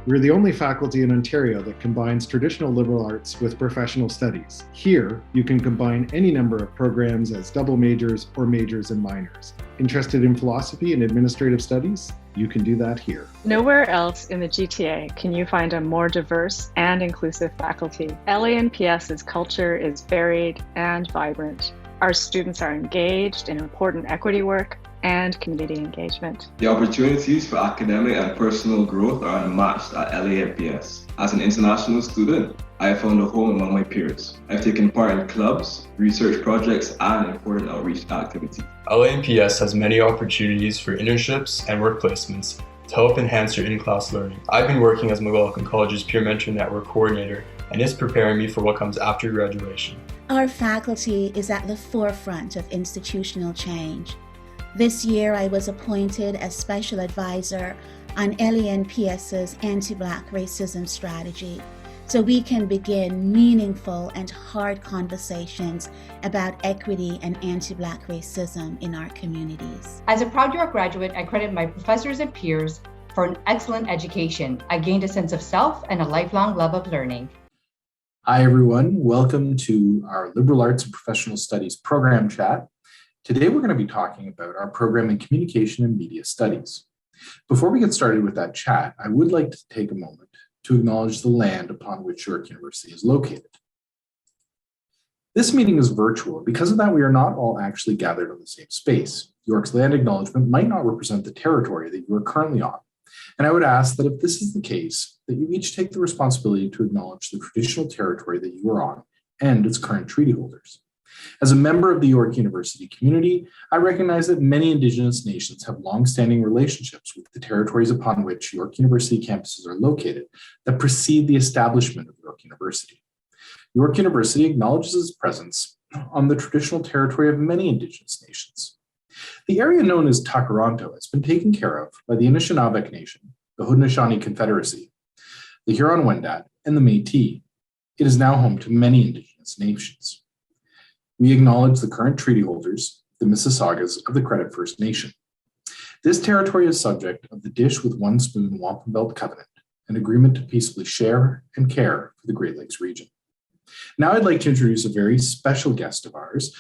We're the only faculty in Ontario that combines traditional liberal arts with professional studies. Here, you can combine any number of programs as double majors or majors and minors. Interested in philosophy and administrative studies? You can do that here. Nowhere else in the GTA can you find a more diverse and inclusive faculty. LANPS's culture is varied and vibrant. Our students are engaged in important equity work and community engagement. The opportunities for academic and personal growth are unmatched at LANPS. As an international student, I have found a home among my peers. I've taken part in clubs, research projects, and important outreach activities. LANPS has many opportunities for internships and work placements to help enhance your in-class learning. I've been working as McLaughlin College's Peer Mentor Network Coordinator, and it's preparing me for what comes after graduation. Our faculty is at the forefront of institutional change. This year, I was appointed as Special Advisor on LANPS's anti-Black racism strategy, so we can begin meaningful and hard conversations about equity and anti-Black racism in our communities. As a Proud York graduate, I credit my professors and peers for an excellent education. I gained a sense of self and a lifelong love of learning. Hi, everyone. Welcome to our Liberal Arts and Professional Studies program chat. Today, we're going to be talking about our program in Communication and Media Studies. Before we get started with that chat, I would like to take a moment to acknowledge the land upon which York University is located. This meeting is virtual. Because of that, we are not all actually gathered on the same space. York's land acknowledgement might not represent the territory that you are currently on. And I would ask that if this is the case, that you each take the responsibility to acknowledge the traditional territory that you are on and its current treaty holders. As a member of the York University community, I recognize that many Indigenous nations have long-standing relationships with the territories upon which York University campuses are located that precede the establishment of York University. York University acknowledges its presence on the traditional territory of many Indigenous nations. The area known as Takaranto has been taken care of by the Anishinaabe Nation, the Haudenosaunee Confederacy, the Huron-Wendat, and the Métis. It is now home to many Indigenous nations. We acknowledge the current treaty holders, the Mississaugas of the Credit First Nation. This territory is subject of the Dish with One Spoon Wampum Belt Covenant, an agreement to peacefully share and care for the Great Lakes region. Now I'd like to introduce a very special guest of ours,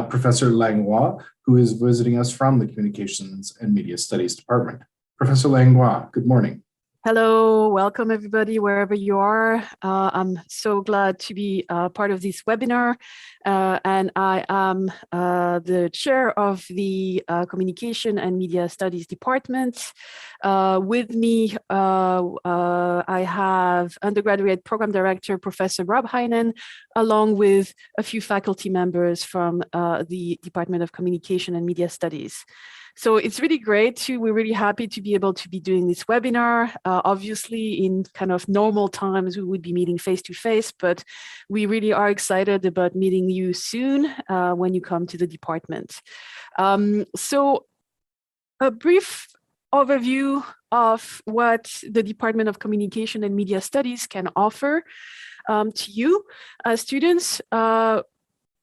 Professor Langlois, who is visiting us from the Communications and Media Studies Department. Professor Langlois, good morning. Hello, welcome everybody, wherever you are. I'm so glad to be part of this webinar, and I am the chair of the Communication and Media Studies Department. With me, I have undergraduate program director, Professor Rob Heinen, along with a few faculty members from the Department of Communication and Media Studies. So it's really great we're really happy to be able to be doing this webinar. Obviously, in kind of normal times, we would be meeting face to face, but we really are excited about meeting you soon when you come to the department. So a brief overview of what the Department of Communication and Media Studies can offer to you as students.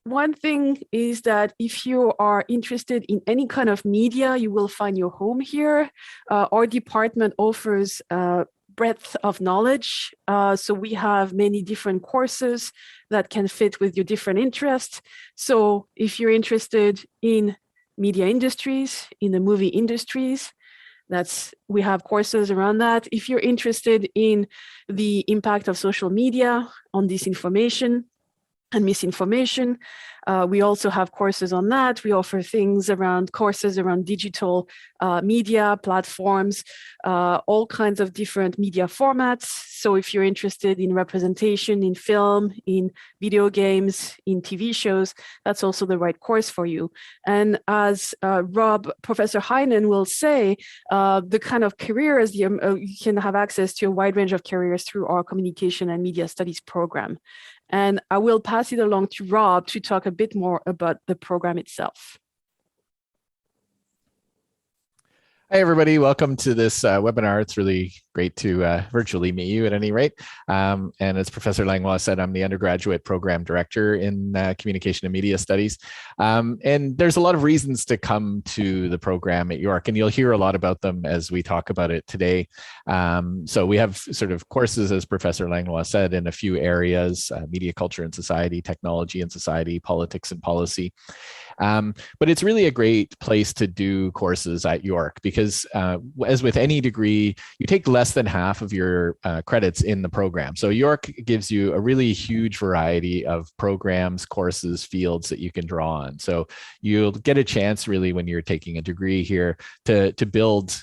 One thing is that if you are interested in any kind of media, you will find your home here. Our department offers breadth of knowledge. So we have many different courses that can fit with your different interests. So if you're interested in media industries, in the movie industries, we have courses around that. If you're interested in the impact of social media on disinformation and misinformation, we also have courses on that. We offer courses around digital media platforms, all kinds of different media formats. So if you're interested in representation in film, in video games, in TV shows, that's also the right course for you. And as Professor Heinen will say, the kind of careers, you can have access to a wide range of careers through our Communication and Media Studies program. And I will pass it along to Rob to talk a bit more about the program itself. Hi, everybody. Welcome to this webinar. It's really great to virtually meet you at any rate. And as Professor Langlois said, I'm the undergraduate program director in Communication and Media Studies. And there's a lot of reasons to come to the program at York, and you'll hear a lot about them as we talk about it today. So we have sort of courses, as Professor Langlois said, in a few areas: media, culture and society, technology and society, politics and policy. But it's really a great place to do courses at York because as with any degree, you take less than half of your credits in the program. So York gives you a really huge variety of programs, courses, fields that you can draw on. So you'll get a chance really when you're taking a degree here to build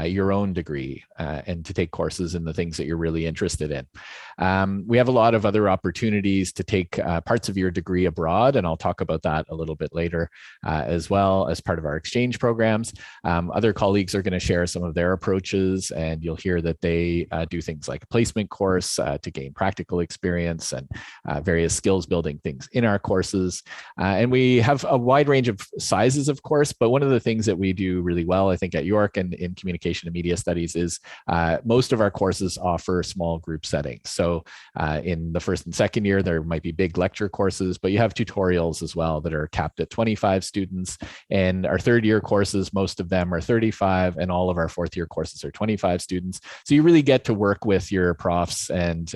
your own degree and to take courses in the things that you're really interested in. We have a lot of other opportunities to take parts of your degree abroad, and I'll talk about that a little bit later as well as part of our exchange programs. Other colleagues are going to share some of their approaches, and you'll hear that they do things like a placement course to gain practical experience and various skills building things in our courses. And we have a wide range of sizes, of course, but one of the things that we do really well, I think, at York and in Communication and Media Studies is most of our courses offer small group settings. So in the first and second year, there might be big lecture courses, but you have tutorials as well that are capped at 25 students. And our third year courses, most of them are 35, and all of our fourth year courses are 25 students. So you really get to work with your profs and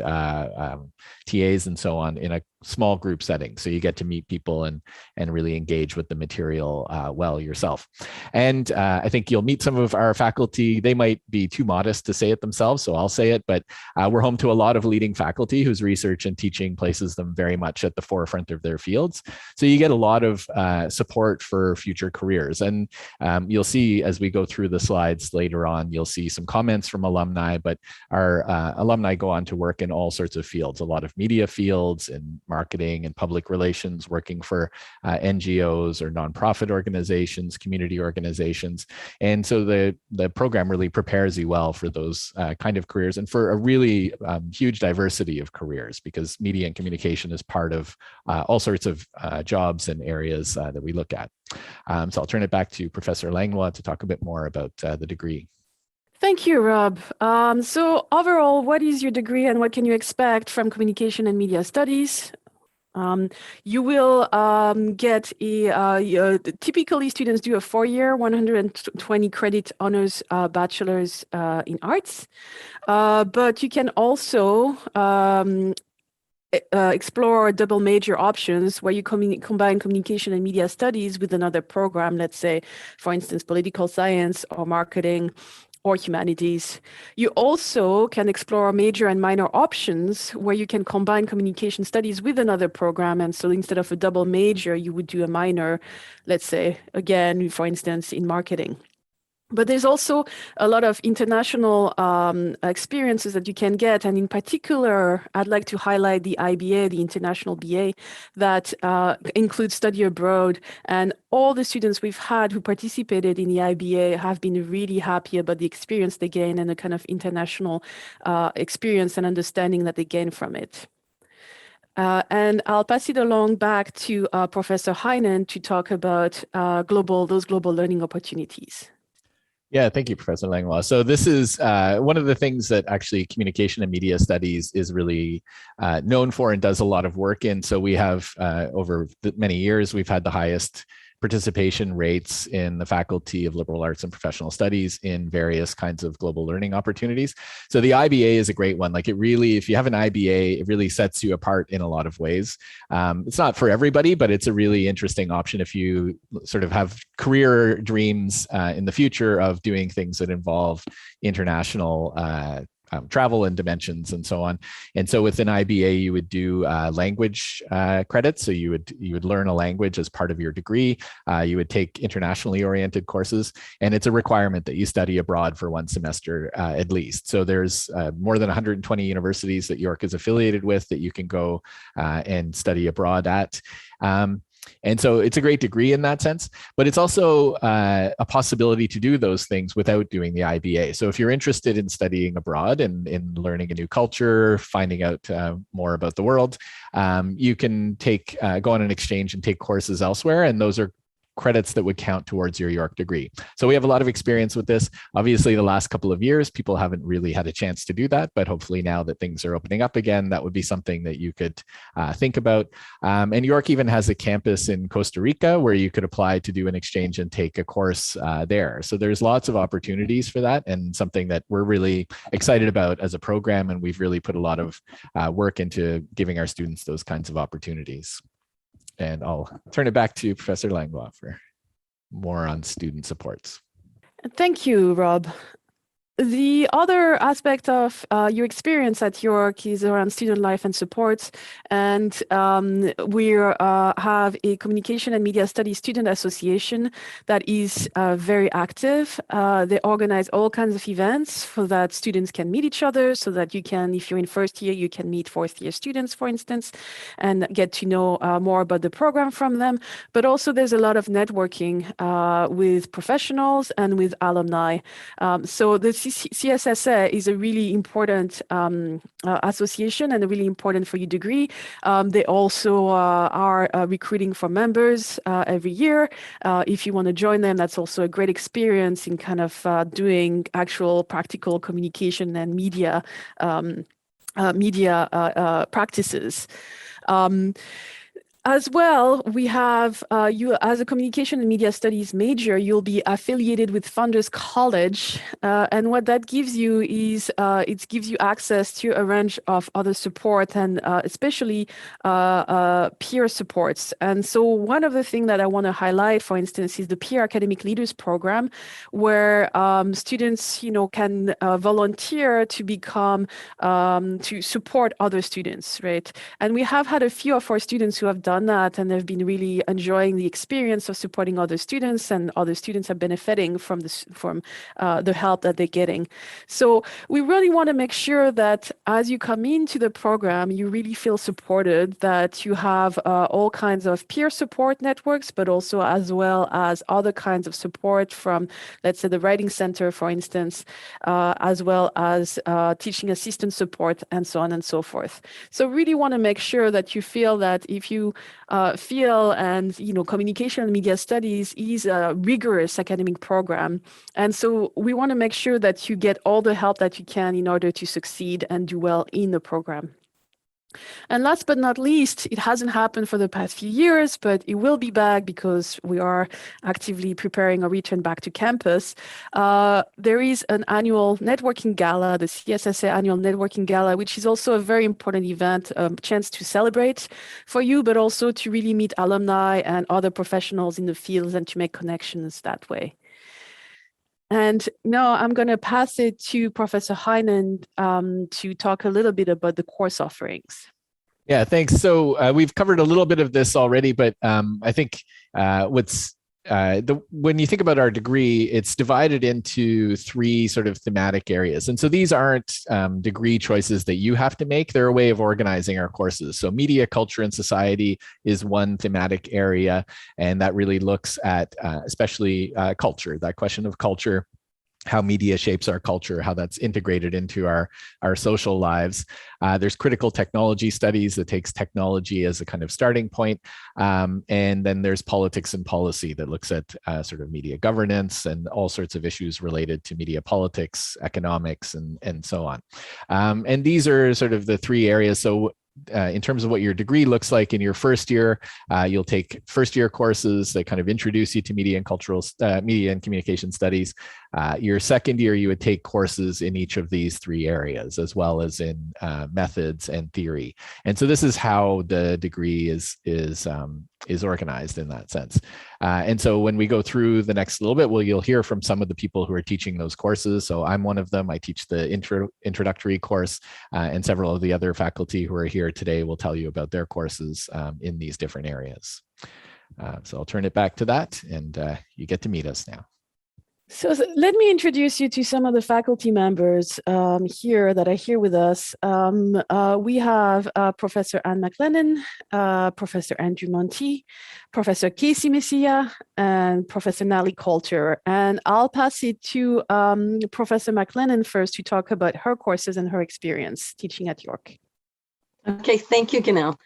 TAs and so on in a small group setting. So you get to meet people and really engage with the material well yourself. And I think you'll meet some of our faculty. They might be too modest to say it themselves, so I'll say it, but we're home to a lot of leading faculty whose research and teaching places them very much at the forefront of their fields. So you get a lot of support for future careers. And you'll see as we go through the slides later on, you'll see some comments from alumni, but our alumni go on to work in all sorts of fields, a lot of media fields and marketing and public relations, working for NGOs or nonprofit organizations, community organizations. And so the program really prepares you well for those kind of careers and for a really huge diversity of careers, because media and communication is part of all sorts of jobs and areas that we look at. So I'll turn it back to Professor Langlois to talk a bit more about the degree. Thank you, Rob. So overall, what is your degree and what can you expect from Communication and Media Studies? You will get typically students do a 4-year, 120 credit honors bachelor's in arts, but you can also explore double major options where you combine communication and media studies with another program, let's say, for instance, political science or marketing or humanities. You also can explore major and minor options where you can combine communication studies with another program. And so instead of a double major, you would do a minor, let's say, again, for instance, in marketing. But there's also a lot of international experiences that you can get. And in particular, I'd like to highlight the IBA, the International BA, that includes study abroad. And all the students we've had who participated in the IBA have been really happy about the experience they gain and the kind of international experience and understanding that they gain from it. And I'll pass it along back to Professor Heinen to talk about those global learning opportunities. Yeah, thank you, Professor Langlois. So this is one of the things that actually Communication and Media Studies is really known for and does a lot of work in. So we have, over many years, we've had the highest participation rates in the Faculty of Liberal Arts and Professional Studies in various kinds of global learning opportunities. So the IBA is a great one. Like, it really, if you have an IBA, it really sets you apart in a lot of ways. It's not for everybody, but it's a really interesting option if you sort of have career dreams in the future of doing things that involve international travel and dimensions and so on. And so with an IBA, you would do language credits. So you would learn a language as part of your degree. You would take internationally oriented courses, and it's a requirement that you study abroad for 1 semester at least. So there's more than 120 universities that York is affiliated with that you can go and study abroad at. And so it's a great degree in that sense, but it's also a possibility to do those things without doing the IBA. So if you're interested in studying abroad and in learning a new culture, finding out more about the world, you can go on an exchange and take courses elsewhere. And those are credits that would count towards your York degree. So we have a lot of experience with this. Obviously, the last couple of years, people haven't really had a chance to do that, but hopefully now that things are opening up again, that would be something that you could think about. And York even has a campus in Costa Rica where you could apply to do an exchange and take a course there. So there's lots of opportunities for that, and something that we're really excited about as a program, and we've really put a lot of work into giving our students those kinds of opportunities. And I'll turn it back to Professor Langlois for more on student supports. Thank you, Rob. The other aspect of your experience at York is around student life and supports. And we have a Communication and Media Studies Student Association that is very active. They organize all kinds of events so that students can meet each other, so that you can, if you're in first year, you can meet fourth year students, for instance, and get to know more about the program from them. But also there's a lot of networking with professionals and with alumni. So the CSSA is a really important association and really important for your degree. They also are recruiting for members every year. If you want to join them, that's also a great experience in kind of doing actual practical communication and media practices. As well, we have you as a Communication and Media Studies major, you'll be affiliated with Founders College. And what that gives you is it gives you access to a range of other support and especially peer supports. And so one of the things that I want to highlight, for instance, is the Peer Academic Leaders Program, where students, can volunteer to become, to support other students, right? And we have had a few of our students who have done that, and they've been really enjoying the experience of supporting other students, and other students are benefiting from the help that they're getting. So we really want to make sure that as you come into the program, you really feel supported, that you have all kinds of peer support networks, but also as well as other kinds of support from, let's say, the Writing Center, for instance, as well as teaching assistant support, and so on and so forth. So really want to make sure that you feel that if you feel, and Communication and Media Studies is a rigorous academic program, and so we want to make sure that you get all the help that you can in order to succeed and do well in the program. And last but not least, it hasn't happened for the past few years, but it will be back because we are actively preparing a return back to campus. There is an annual networking gala, the CSSA annual networking gala, which is also a very important event, a chance to celebrate for you, but also to really meet alumni and other professionals in the fields and to make connections that way. And now I'm going to pass it to Professor Heinen to talk a little bit about the course offerings. Yeah, thanks. So we've covered a little bit of this already, but I think when you think about our degree, it's divided into three sort of thematic areas. And so these aren't degree choices that you have to make. They're a way of organizing our courses. So media, culture, and society is one thematic area. And that really looks at especially culture, that question of culture, how media shapes our culture, how that's integrated into our social lives. There's critical technology studies that takes technology as a kind of starting point. And then there's politics and policy that looks at sort of media governance and all sorts of issues related to media politics, economics, and so on. And these are sort of the three areas. So in terms of what your degree looks like in your first year, you'll take first year courses that kind of introduce you to media and cultural, media and communication studies. Your second year, you would take courses in each of these three areas, as well as in methods and theory. And so this is how the degree is organized in that sense. And so when we go through the next little bit, you'll hear from some of the people who are teaching those courses. So I'm one of them. I teach the introductory course, and several of the other faculty who are here today will tell you about their courses in these different areas. So I'll turn it back to that, and you get to meet us now. So let me introduce you to some of the faculty members here that are here with us. We have Professor Anne McLennan, Professor Andrew Monti, Professor Casey Messia, and Professor Natalie Coulter. And I'll pass it to Professor McLennan first to talk about her courses and her experience teaching at York. Okay, thank you, Ganelle.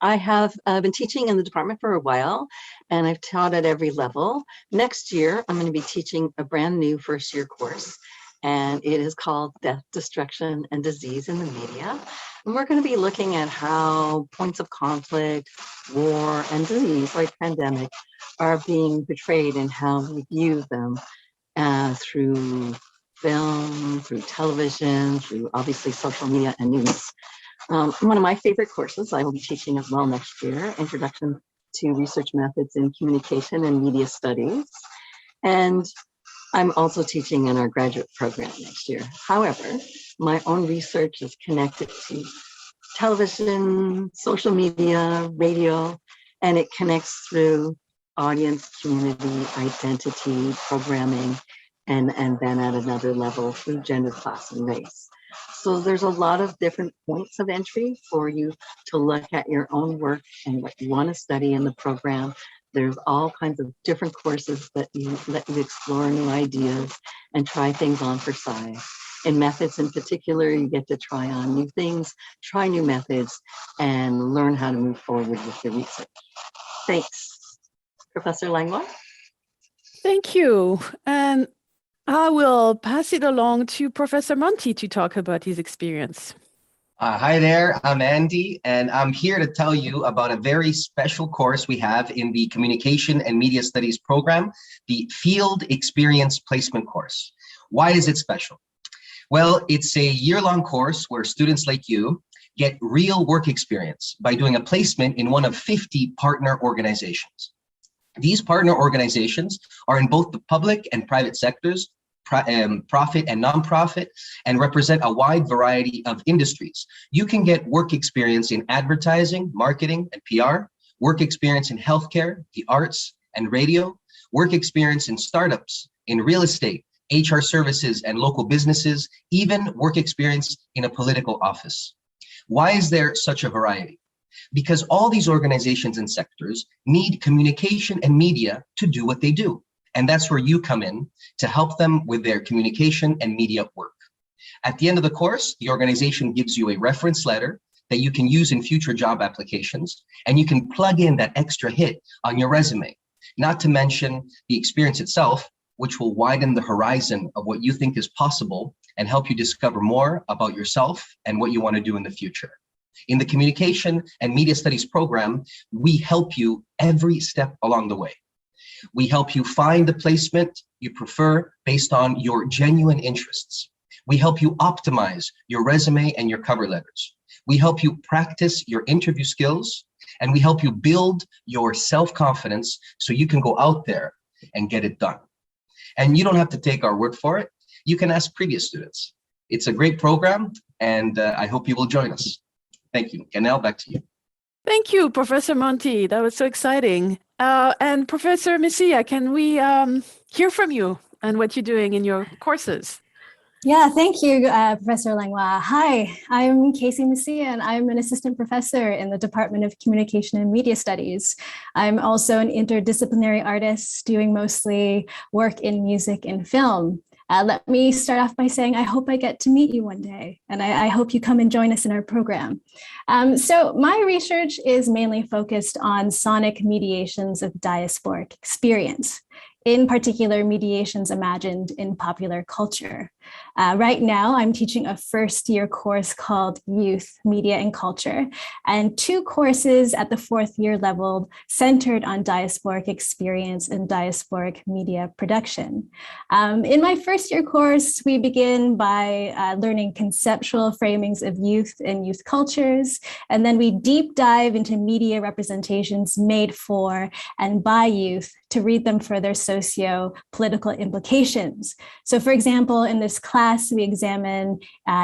I have been teaching in the department for a while, and I've taught at every level. Next year, I'm going to be teaching a brand new first-year course, and it is called Death, Destruction, and Disease in the Media. And we're going to be looking at how points of conflict, war, and disease, like pandemic, are being portrayed and how we view them through film, through television, through obviously social media and news. One of my favorite courses I will be teaching as well next year, Introduction to Research Methods in Communication and Media Studies. And I'm also teaching in our graduate program next year. However, my own research is connected to television, social media, radio, and it connects through audience, community, identity, programming, and then at another level through gender, class, and race. So there's a lot of different points of entry for you to look at your own work and what you want to study in the program. There's all kinds of different courses that let you explore new ideas and try things on for size. In methods in particular, you get to try on new things, try new methods, and learn how to move forward with your research. Thanks. Professor Langlois? Thank you. And I will pass it along to Professor Monti to talk about his experience. Hi there, I'm Andy, and I'm here to tell you about a very special course we have in the Communication and Media Studies program, the Field Experience Placement course. Why is it special? Well, it's a year-long course where students like you get real work experience by doing a placement in one of 50 partner organizations. These partner organizations are in both the public and private sectors, profit and nonprofit, and represent a wide variety of industries. You can get work experience in advertising, marketing, and PR, work experience in healthcare, the arts, and radio, work experience in startups, in real estate, HR services, and local businesses, even work experience in a political office. Why is there such a variety? Because all these organizations and sectors need communication and media to do what they do. And that's where you come in to help them with their communication and media work. At the end of the course, the organization gives you a reference letter that you can use in future job applications, and you can plug in that extra hit on your resume, not to mention the experience itself, which will widen the horizon of what you think is possible and help you discover more about yourself and what you want to do in the future. In the Communication and Media Studies program, we help you every step along the way. We help you find the placement you prefer based on your genuine interests. We help you optimize your resume and your cover letters. We help you practice your interview skills, and we help you build your self-confidence so you can go out there and get it done. And you don't have to take our word for it. You can ask previous students. It's a great program, and I hope you will join us. Thank you. Canel, back to you. Thank you, Professor Monti. That was so exciting. And Professor Messia, can we hear from you and what you're doing in your courses? Yeah, thank you, Professor Langlois. Hi, I'm Casey Messia, and I'm an assistant professor in the Department of Communication and Media Studies. I'm also an interdisciplinary artist doing mostly work in music and film. Let me start off by saying I hope I get to meet you one day, and I hope you come and join us in our program. So my research is mainly focused on sonic mediations of diasporic experience, in particular mediations imagined in popular culture. Right now, I'm teaching a first-year course called Youth, Media, and Culture, and 2 courses at the 4th-year level centered on diasporic experience and diasporic media production. In my first-year course, we begin by learning conceptual framings of youth and youth cultures, and then we deep dive into media representations made for and by youth to read them for their socio-political implications. So for example, in this class, we examine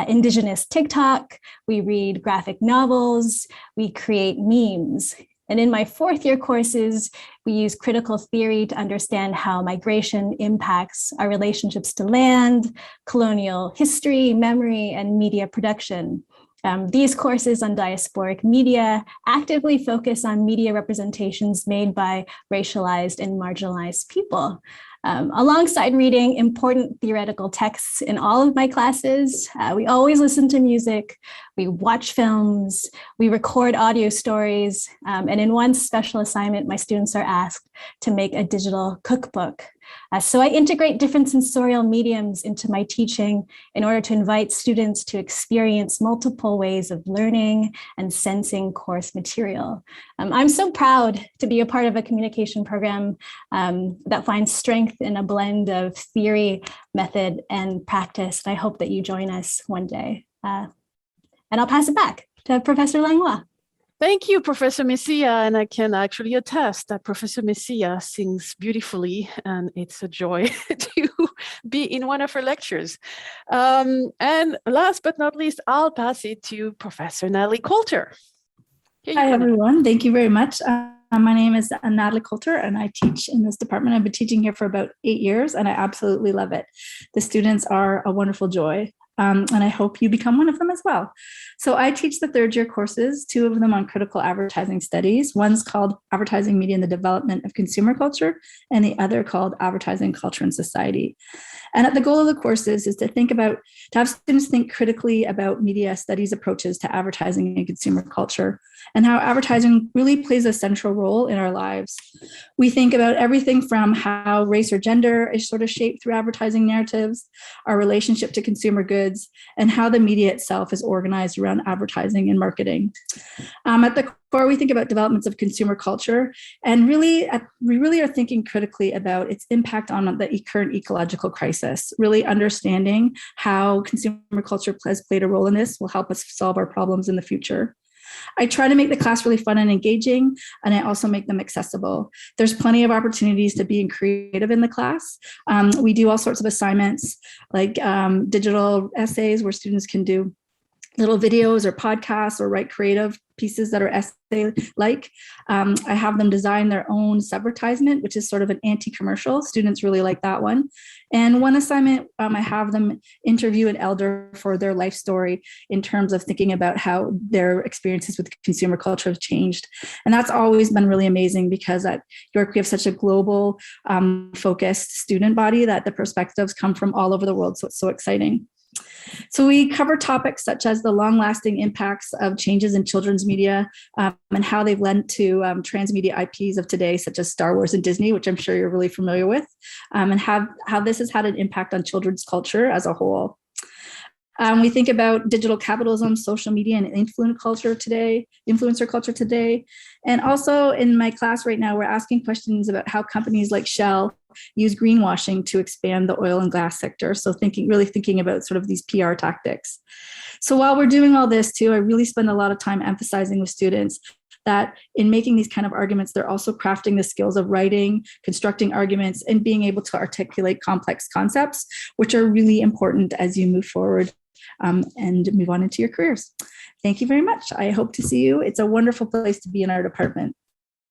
Indigenous TikTok, we read graphic novels, we create memes. And in my 4th-year courses, we use critical theory to understand how migration impacts our relationships to land, colonial history, memory, and media production. These courses on diasporic media actively focus on media representations made by racialized and marginalized people. Alongside reading important theoretical texts in all of my classes, we always listen to music, we watch films, we record audio stories, and in one special assignment, my students are asked to make a digital cookbook. So I integrate different sensorial mediums into my teaching in order to invite students to experience multiple ways of learning and sensing course material. I'm so proud to be a part of a communication program that finds strength in a blend of theory, method, and practice. And I hope that you join us one day. And I'll pass it back to Professor Langlois. Thank you, Professor Messia, and I can actually attest that Professor Messia sings beautifully, and it's a joy to be in one of her lectures. And last but not least, I'll pass it to Professor Natalie Coulter. Hi, everyone. Thank you very much. My name is Natalie Coulter, and I teach in this department. I've been teaching here for about 8 years, and I absolutely love it. The students are a wonderful joy. And I hope you become one of them as well. So I teach the third year courses, 2 of them on critical advertising studies. One's called Advertising, Media, and the Development of Consumer Culture, and the other called Advertising, Culture, and Society. And the goal of the courses is to have students think critically about media studies approaches to advertising and consumer culture, and how advertising really plays a central role in our lives. We think about everything from how race or gender is sort of shaped through advertising narratives, our relationship to consumer goods, and how the media itself is organized around advertising and marketing. At the core, we think about developments of consumer culture, and we really are thinking critically about its impact on the current ecological crisis. Really understanding how consumer culture has played a role in this will help us solve our problems in the future. I try to make the class really fun and engaging, and I also make them accessible. There's plenty of opportunities to be creative in the class. We do all sorts of assignments like digital essays where students can do little videos or podcasts or write creative pieces that are essay-like. I have them design their own subvertisement, which is sort of an anti-commercial. Students really like that one. And one assignment, I have them interview an elder for their life story in terms of thinking about how their experiences with consumer culture have changed. And that's always been really amazing because at York, we have such a global focused student body that the perspectives come from all over the world. So it's so exciting. So we cover topics such as the long-lasting impacts of changes in children's media and how they've led to transmedia IPs of today, such as Star Wars and Disney, which I'm sure you're really familiar with, and how this has had an impact on children's culture as a whole. We think about digital capitalism, social media, and influencer culture today. And also in my class right now, we're asking questions about how companies like Shell use greenwashing to expand the oil and gas sector. So really thinking about sort of these PR tactics. So while we're doing all this too, I really spend a lot of time emphasizing with students that in making these kind of arguments, they're also crafting the skills of writing, constructing arguments, and being able to articulate complex concepts, which are really important as you move forward and move on into your careers. Thank you very much. I hope to see you. It's a wonderful place to be in our department.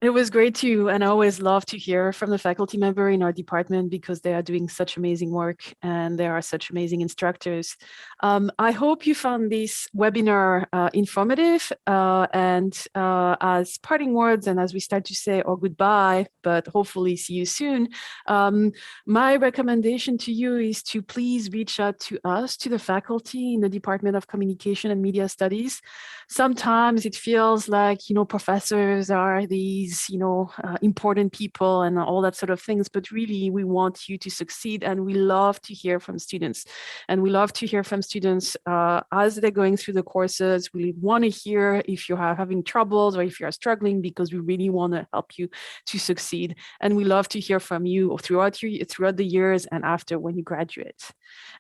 It was great too, and I always love to hear from the faculty member in our department because they are doing such amazing work and they are such amazing instructors. I hope you found this webinar informative, and as parting words and as we start to say our goodbye, but hopefully see you soon, my recommendation to you is to please reach out to us, to the faculty in the Department of Communication and Media Studies. Sometimes it feels like, professors are these important people and all that sort of things, but really we want you to succeed, and we love to hear from students, and we love to hear from students as they're going through the courses. We want to hear if you are having troubles or if you are struggling, because we really want to help you to succeed, and we love to hear from you throughout the years and after when you graduate.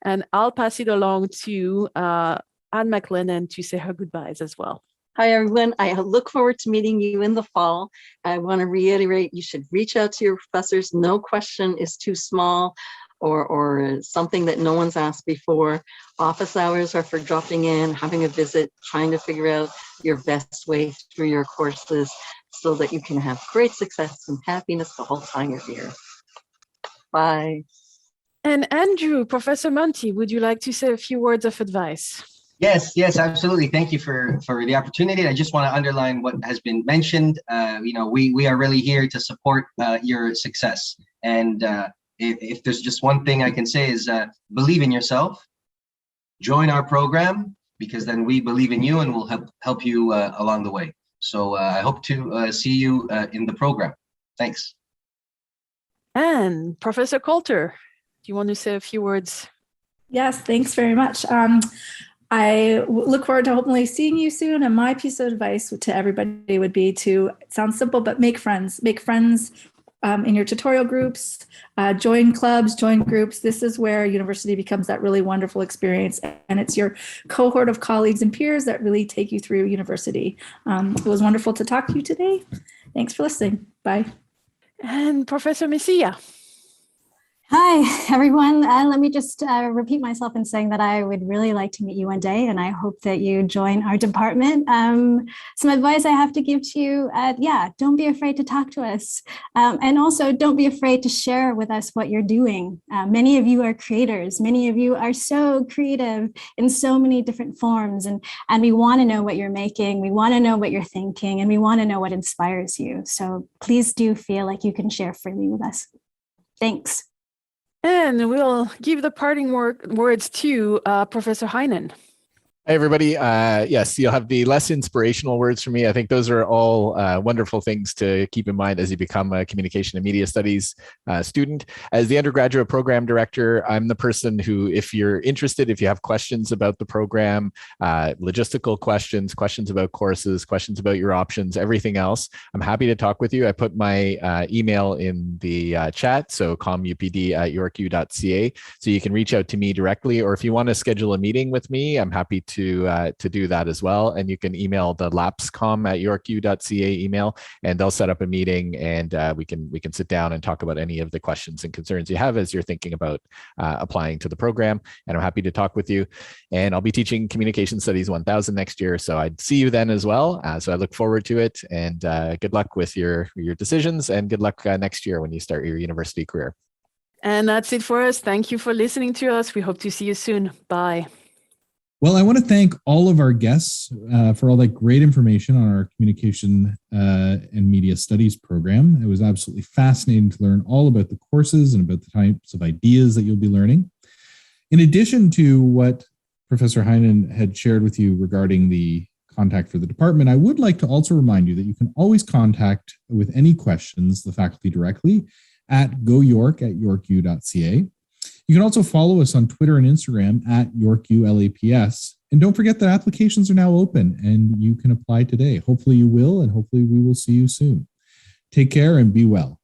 And I'll pass it along to Anne McLennan to say her goodbyes as well. Hi, everyone. I look forward to meeting you in the fall. I want to reiterate, you should reach out to your professors. No question is too small or something that no one's asked before. Office hours are for dropping in, having a visit, trying to figure out your best way through your courses so that you can have great success and happiness the whole time you're here. Bye. And Andrew, Professor Monti, would you like to say a few words of advice? Yes, absolutely. Thank you for the opportunity. I just want to underline what has been mentioned. We are really here to support your success. And if there's just one thing I can say is believe in yourself, join our program, because then we believe in you and we'll help you along the way. So I hope to see you in the program. Thanks. And Professor Coulter, do you want to say a few words? Yes, thanks very much. I look forward to hopefully seeing you soon. And my piece of advice to everybody would be to, it sounds simple, but make friends. Make friends in your tutorial groups, join clubs, join groups. This is where university becomes that really wonderful experience. And it's your cohort of colleagues and peers that really take you through university. It was wonderful to talk to you today. Thanks for listening. Bye. And Professor Messia. Hi, everyone. Let me just repeat myself in saying that I would really like to meet you one day, and I hope that you join our department. Some advice I have to give to you, don't be afraid to talk to us. And also don't be afraid to share with us what you're doing. Many of you are creators. Many of you are so creative in so many different forms, and we want to know what you're making. We want to know what you're thinking, and we want to know what inspires you. So please do feel like you can share freely with us. Thanks. And we'll give the parting words to Professor Heinen. Hey, everybody. Yes, you'll have the less inspirational words from me. I think those are all wonderful things to keep in mind as you become a communication and media studies student. As the undergraduate program director, I'm the person who, if you're interested, if you have questions about the program, logistical questions, questions about courses, questions about your options, everything else, I'm happy to talk with you. I put my email in the chat, so comupd@yorku.ca, so you can reach out to me directly, or if you want to schedule a meeting with me, I'm happy to do that as well. And you can email the lapscom@yorku.ca email, and they'll set up a meeting, and we can sit down and talk about any of the questions and concerns you have as you're thinking about applying to the program. And I'm happy to talk with you. And I'll be teaching Communication Studies 1000 next year, so I'd see you then as well. So I look forward to it, and good luck with your decisions, and good luck next year when you start your university career. And that's it for us. Thank you for listening to us. We hope to see you soon. Bye. Well, I want to thank all of our guests for all that great information on our Communication and Media Studies program. It was absolutely fascinating to learn all about the courses and about the types of ideas that you'll be learning. In addition to what Professor Heinen had shared with you regarding the contact for the department, I would like to also remind you that you can always contact with any questions the faculty directly at goyork@yorku.ca. You can also follow us on Twitter and Instagram @YorkuLAPS. And don't forget that applications are now open and you can apply today. Hopefully you will, and hopefully we will see you soon. Take care and be well.